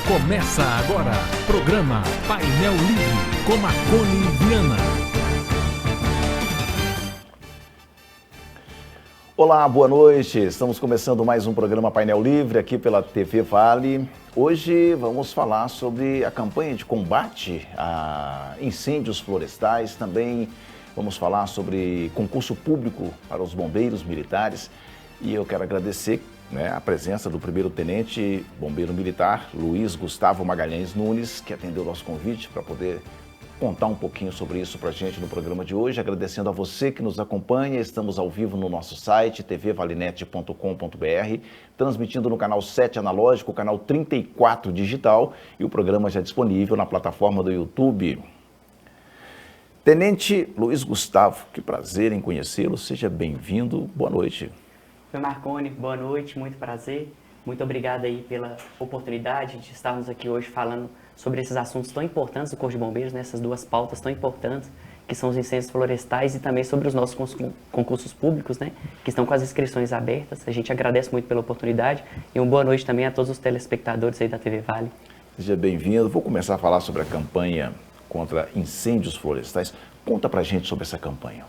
Começa agora, programa Painel Livre, com Marconi Viana. Olá, boa noite. Estamos começando mais um programa Painel Livre aqui pela TV Vale. Hoje vamos falar sobre a campanha de combate a incêndios florestais. Também vamos falar sobre concurso público para os bombeiros militares. E eu quero agradecer a presença do primeiro-tenente bombeiro militar, Luiz Gustavo Magalhães Nunes, que atendeu o nosso convite para poder contar um pouquinho sobre isso para a gente no programa de hoje. Agradecendo a você que nos acompanha, estamos ao vivo no nosso site, tvvalinet.com.br, transmitindo no canal 7 analógico, canal 34 digital, e o programa já é disponível na plataforma do YouTube. Tenente Luiz Gustavo, que prazer em conhecê-lo, seja bem-vindo, boa noite. Oi, Marconi, boa noite, muito prazer. Muito obrigado aí pela oportunidade de estarmos aqui hoje falando sobre esses assuntos tão importantes do Corpo de Bombeiros, essas duas pautas tão importantes, que são os incêndios florestais e também sobre os nossos concursos públicos, que estão com as inscrições abertas. A gente agradece muito pela oportunidade e uma boa noite também a todos os telespectadores aí da TV Vale. Seja bem-vindo. Vou começar a falar sobre a campanha contra incêndios florestais. Conta pra gente sobre essa campanha.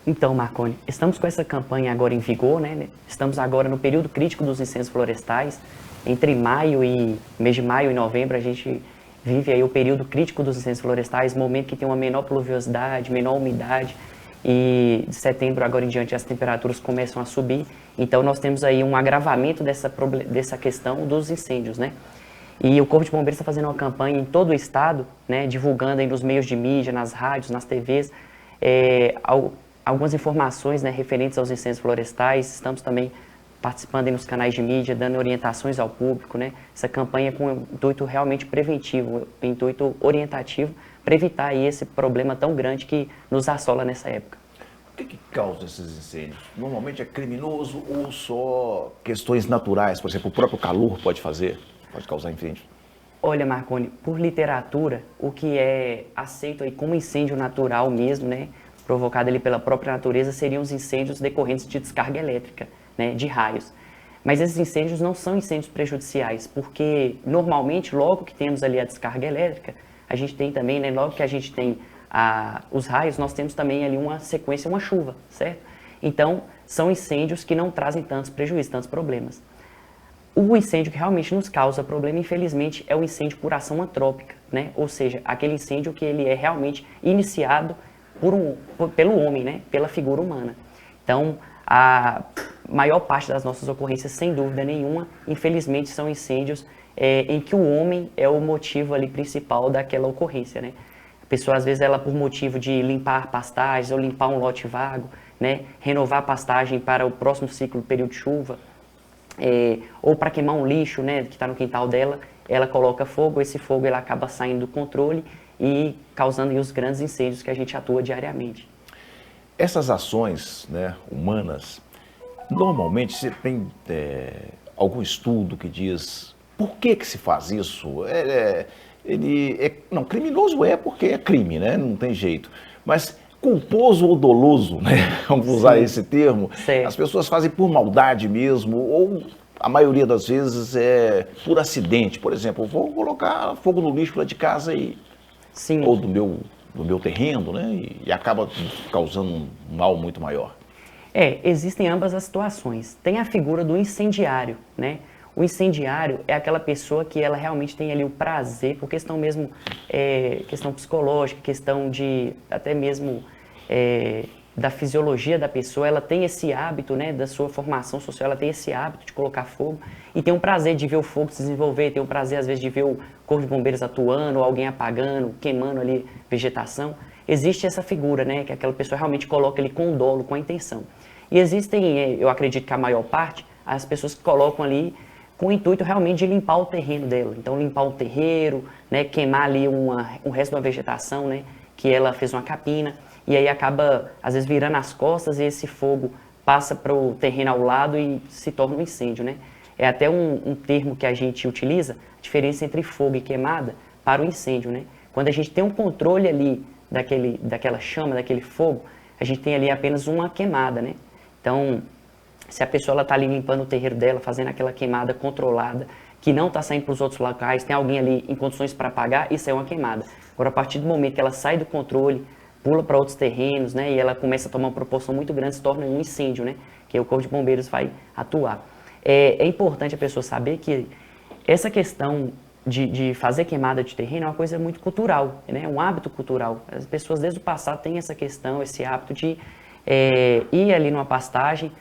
Então, Marconi, estamos com essa campanha agora em vigor, Estamos agora no período crítico dos incêndios florestais. Entre mês de maio e novembro, a gente vive aí o período crítico dos incêndios florestais, momento que tem uma menor pluviosidade, menor umidade, e de setembro agora em diante as temperaturas começam a subir. Então, nós temos aí um agravamento dessa questão dos incêndios, E o Corpo de Bombeiros está fazendo uma campanha em todo o estado, divulgando aí nos meios de mídia, nas rádios, nas TVs, algumas informações referentes aos incêndios florestais. Estamos também participando aí nos canais de mídia, dando orientações ao público, Essa campanha com um intuito realmente preventivo, um intuito orientativo, para evitar aí esse problema tão grande que nos assola nessa época. O que causa esses incêndios? Normalmente é criminoso ou só questões naturais? Por exemplo, o próprio calor pode causar incêndio? Olha, Marconi, por literatura, o que é aceito aí como incêndio natural mesmo, provocado ali pela própria natureza, seriam os incêndios decorrentes de descarga elétrica, de raios. Mas esses incêndios não são incêndios prejudiciais, porque normalmente, logo que temos ali a descarga elétrica, a gente tem também, logo que a gente tem os raios, nós temos também ali uma sequência, uma chuva, certo? Então, são incêndios que não trazem tantos prejuízos, tantos problemas. O incêndio que realmente nos causa problema, infelizmente, é o incêndio por ação antrópica, Ou seja, aquele incêndio que ele é realmente iniciado pelo homem, pela figura humana. Então, a maior parte das nossas ocorrências, sem dúvida nenhuma, infelizmente, são incêndios em que o homem é o motivo ali principal daquela ocorrência, A pessoa, às vezes, ela por motivo de limpar pastagens ou limpar um lote vago, renovar a pastagem para o próximo ciclo, período de chuva, ou para queimar um lixo, que está no quintal dela, ela coloca fogo, esse fogo ele acaba saindo do controle e causando aí os grandes incêndios que a gente atua diariamente. Essas ações humanas, normalmente você tem algum estudo que diz por que se faz isso? Não, criminoso porque é crime, não tem jeito. Mas culposo ou doloso, vamos usar esse termo, as pessoas fazem por maldade mesmo, ou a maioria das vezes é por acidente. Por exemplo, eu vou colocar fogo no lixo lá de casa ou do meu terreno, e acaba causando um mal muito maior. Existem ambas as situações. Tem a figura do incendiário, O incendiário é aquela pessoa que ela realmente tem ali o prazer, por questão mesmo, questão psicológica, questão de até mesmo da fisiologia da pessoa, ela tem esse hábito, da sua formação social, ela tem esse hábito de colocar fogo e tem um prazer de ver o fogo se desenvolver, tem um prazer às vezes de ver o corpo de bombeiros atuando, ou alguém apagando, queimando ali vegetação. Existe essa figura, que aquela pessoa realmente coloca ali com dolo, com a intenção. E existem, eu acredito que a maior parte, as pessoas que colocam ali com o intuito realmente de limpar o terreno dela. Então, limpar o terreiro, queimar ali o resto da vegetação, que ela fez uma capina, e aí acaba, às vezes, virando as costas e esse fogo passa para o terreno ao lado e se torna um incêndio, É até um termo que a gente utiliza, a diferença entre fogo e queimada para o incêndio, Quando a gente tem um controle ali daquela chama, daquele fogo, a gente tem ali apenas uma queimada, Então, se a pessoa está ali limpando o terreiro dela, fazendo aquela queimada controlada, que não está saindo para os outros locais, tem alguém ali em condições para apagar, isso é uma queimada. Agora, a partir do momento que ela sai do controle, pula para outros terrenos, né, e ela começa a tomar uma proporção muito grande, se torna um incêndio, né, que o Corpo de Bombeiros vai atuar. É importante a pessoa saber que essa questão de fazer queimada de terreno é uma coisa muito cultural, né, um hábito cultural. As pessoas desde o passado têm essa questão, esse hábito de ir ali numa pastagem,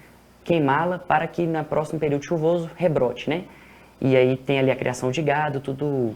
queimá-la para que no próximo período chuvoso rebrote, né? E aí tem ali a criação de gado, tudo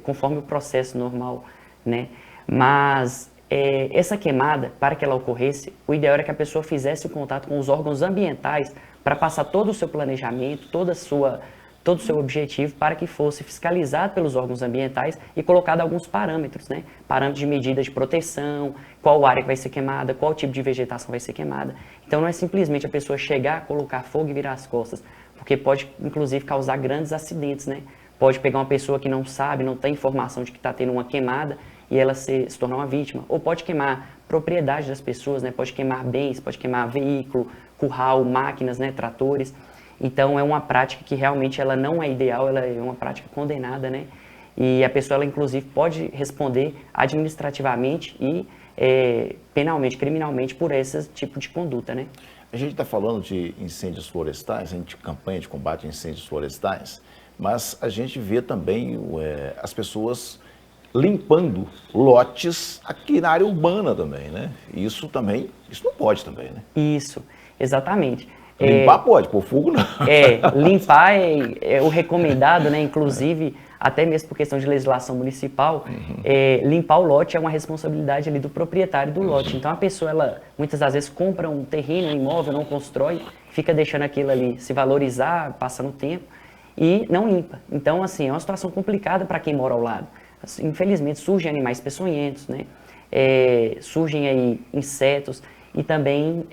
conforme o processo normal, né? Mas essa queimada, para que ela ocorresse, o ideal era que a pessoa fizesse o contato com os órgãos ambientais para passar todo o seu planejamento, todo o seu objetivo para que fosse fiscalizado pelos órgãos ambientais e colocado alguns parâmetros, né? Parâmetros de medida de proteção, qual área que vai ser queimada, qual tipo de vegetação vai ser queimada. Então não é simplesmente a pessoa chegar, colocar fogo e virar as costas, porque pode inclusive causar grandes acidentes, né? Pode pegar uma pessoa que não sabe, não tem informação de que está tendo uma queimada e ela se tornar uma vítima. Ou pode queimar propriedade das pessoas, né? Pode queimar bens, pode queimar veículo, curral, máquinas, né? Tratores. Então, é uma prática que realmente ela não é ideal, ela é uma prática condenada, né? E a pessoa, ela inclusive, pode responder administrativamente e penalmente, criminalmente, por esse tipo de conduta, né? A gente está falando de incêndios florestais, campanha de combate a incêndios florestais, mas a gente vê também as pessoas limpando lotes aqui na área urbana também, né? Isso não pode também, né? Isso, exatamente. Limpar pode, pôr fogo não. Limpar é o recomendado, né? Inclusive, até mesmo por questão de legislação municipal, limpar o lote é uma responsabilidade ali do proprietário do lote. Então, a pessoa, ela muitas das vezes compra um terreno, um imóvel, não constrói, fica deixando aquilo ali se valorizar, passando o tempo, e não limpa. Então, assim, é uma situação complicada para quem mora ao lado. Assim, infelizmente, surgem animais peçonhentos, né? Surgem aí insetos, e também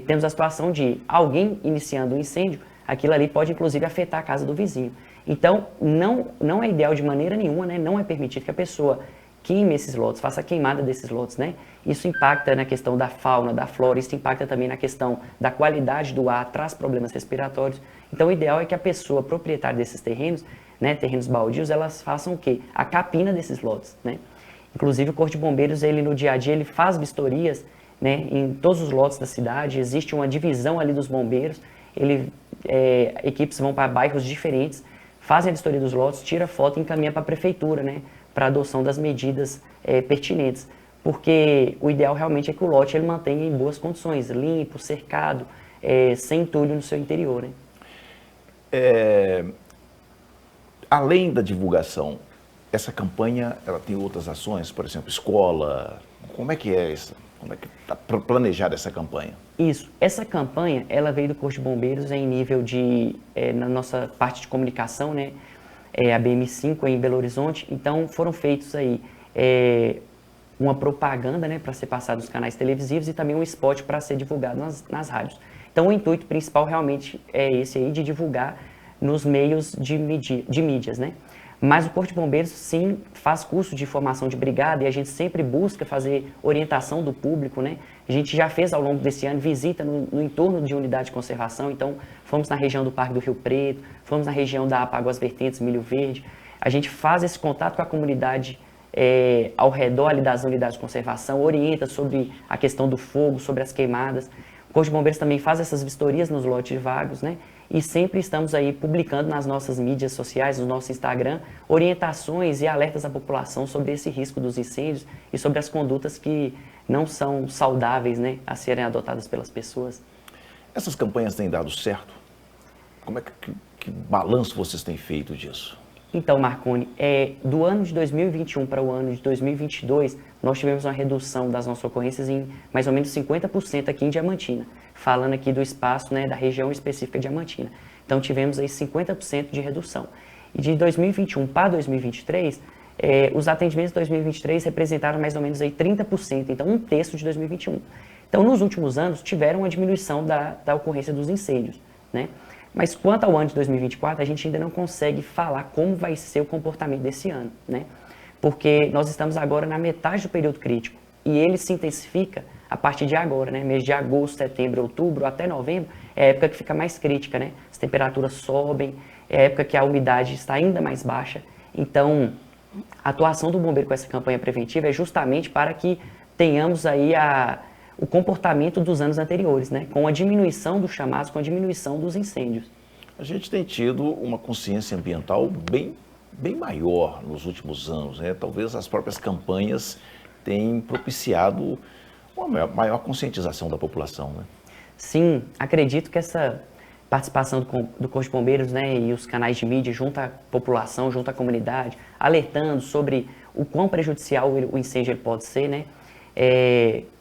temos a situação de alguém iniciando um incêndio, aquilo ali pode inclusive afetar a casa do vizinho. Então, não é ideal de maneira nenhuma, né? Não é permitido que a pessoa queime esses lotes, faça a queimada desses lotes, né? Isso impacta na questão da fauna, da flora, isso impacta também na questão da qualidade do ar, traz problemas respiratórios. Então, o ideal é que a pessoa proprietária desses terrenos, né, terrenos baldios, elas façam o quê? A capina desses lotes, né? Inclusive, o Corpo de Bombeiros, ele no dia a dia, ele faz vistorias, né, em todos os lotes da cidade, existe uma divisão ali dos bombeiros, equipes vão para bairros diferentes, fazem a vistoria dos lotes, tira foto e encaminha para a prefeitura, né, para adoção das medidas pertinentes, porque o ideal realmente é que o lote ele mantenha em boas condições, limpo, cercado, sem entulho no seu interior, né. Além da divulgação, essa campanha ela tem outras ações, por exemplo, escola, como é que é isso? Como é que está planejada essa campanha? Isso. Essa campanha, ela veio do Corpo de Bombeiros em nível de, na nossa parte de comunicação, né? A BM5 em Belo Horizonte. Então, foram feitos aí uma propaganda, né? Para ser passado nos canais televisivos e também um spot para ser divulgado nas rádios. Então, o intuito principal realmente é esse aí, de divulgar nos meios de mídias, né? Mas o Corpo de Bombeiros, sim, faz curso de formação de brigada e a gente sempre busca fazer orientação do público, né? A gente já fez ao longo desse ano visita no entorno de unidade de conservação, então fomos na região do Parque do Rio Preto, fomos na região da Águas Vertentes, Milho Verde. A gente faz esse contato com a comunidade ao redor ali das unidades de conservação, orienta sobre a questão do fogo, sobre as queimadas. O Corpo de Bombeiros também faz essas vistorias nos lotes vagos, né? E sempre estamos aí publicando nas nossas mídias sociais, no nosso Instagram, orientações e alertas à população sobre esse risco dos incêndios e sobre as condutas que não são saudáveis, né, a serem adotadas pelas pessoas. Essas campanhas têm dado certo? Como é que balanço vocês têm feito disso? Então, Marconi, do ano de 2021 para o ano de 2022, nós tivemos uma redução das nossas ocorrências em mais ou menos 50% aqui em Diamantina, falando aqui do espaço, né, da região específica Diamantina. Então, tivemos aí 50% de redução. E de 2021 para 2023, os atendimentos de 2023 representaram mais ou menos aí 30%, então um terço de 2021. Então, nos últimos anos, tiveram uma diminuição da ocorrência dos incêndios, né? Mas quanto ao ano de 2024, a gente ainda não consegue falar como vai ser o comportamento desse ano, né? Porque nós estamos agora na metade do período crítico e ele se intensifica a partir de agora, né? Mês de agosto, setembro, outubro, até novembro, é a época que fica mais crítica, né? As temperaturas sobem, é a época que a umidade está ainda mais baixa. Então, a atuação do bombeiro com essa campanha preventiva é justamente para que tenhamos aí o comportamento dos anos anteriores, né? Com a diminuição dos chamados, com a diminuição dos incêndios. A gente tem tido uma consciência ambiental bem maior nos últimos anos, né? Talvez as próprias campanhas tenham propiciado uma maior conscientização da população, né? Sim, acredito que essa participação do Corpo de Bombeiros, né, e os canais de mídia junto à população, junto à comunidade, alertando sobre o quão prejudicial o incêndio ele pode ser, né?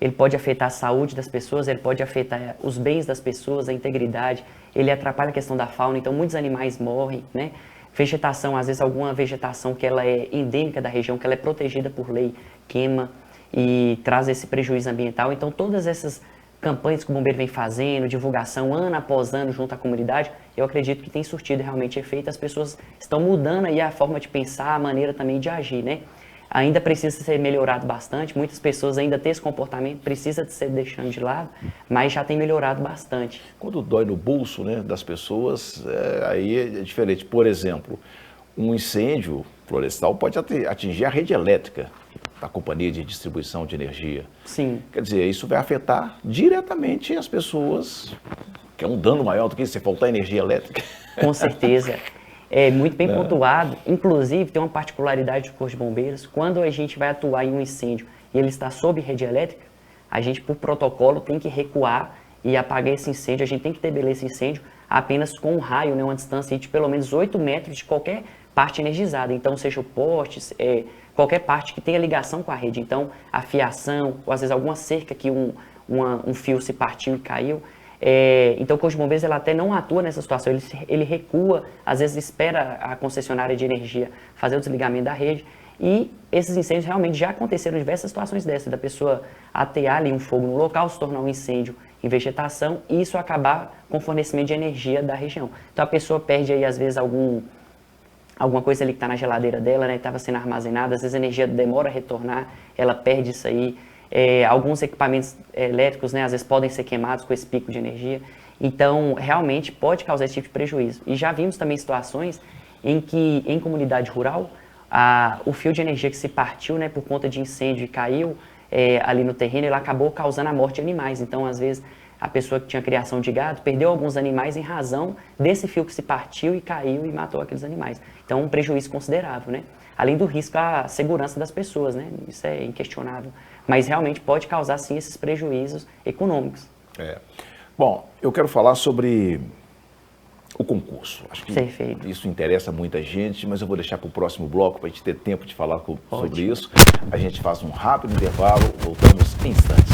Ele pode afetar a saúde das pessoas, ele pode afetar os bens das pessoas, a integridade, ele atrapalha a questão da fauna, então muitos animais morrem, né? Vegetação, às vezes alguma vegetação que ela é endêmica da região, que ela é protegida por lei, queima e traz esse prejuízo ambiental. Então todas essas campanhas que o bombeiro vem fazendo, divulgação ano após ano junto à comunidade, eu acredito que tem surtido realmente efeito, as pessoas estão mudando aí a forma de pensar, a maneira também de agir, né? Ainda precisa ser melhorado bastante, muitas pessoas ainda têm esse comportamento, precisa de ser deixando de lado, mas já tem melhorado bastante. Quando dói no bolso, né, das pessoas, aí é diferente. Por exemplo, um incêndio florestal pode atingir a rede elétrica da companhia de distribuição de energia. Sim. Quer dizer, isso vai afetar diretamente as pessoas, que é um dano maior do que se faltar energia elétrica. Com certeza. É muito bem pontuado. Inclusive, tem uma particularidade do Corpo de Bombeiros. Quando a gente vai atuar em um incêndio e ele está sob rede elétrica, a gente, por protocolo, tem que recuar e apagar esse incêndio. A gente tem que debelar esse incêndio apenas com um raio, né, uma distância de pelo menos 8 metros de qualquer parte energizada. Então, seja o poste, qualquer parte que tenha ligação com a rede. Então, a fiação, ou às vezes alguma cerca que um fio se partiu e caiu. Então o Corpo de Bombeiros ela até não atua nessa situação, ele recua, às vezes espera a concessionária de energia fazer o desligamento da rede, e esses incêndios realmente já aconteceram em diversas situações dessas, da pessoa atear ali um fogo no local, se tornar um incêndio em vegetação, e isso acabar com o fornecimento de energia da região. Então a pessoa perde aí às vezes alguma coisa ali que está na geladeira dela, né, estava sendo armazenada, às vezes a energia demora a retornar, ela perde isso aí. Alguns equipamentos elétricos, né, às vezes podem ser queimados com esse pico de energia. Então, realmente pode causar esse tipo de prejuízo. E já vimos também situações em que, em comunidade rural, o fio de energia que se partiu, né, por conta de incêndio e caiu ali no terreno, ele acabou causando a morte de animais. Então, às vezes, a pessoa que tinha criação de gado perdeu alguns animais em razão desse fio que se partiu e caiu e matou aqueles animais. Então, um prejuízo considerável, né? Além do risco à segurança das pessoas, né? Isso é inquestionável. Mas realmente pode causar, sim, esses prejuízos econômicos. Bom, eu quero falar sobre o concurso. Acho que Perfeito. Isso interessa muita gente, mas eu vou deixar para o próximo bloco, para a gente ter tempo de falar sobre isso. A gente faz um rápido intervalo, voltamos em instantes.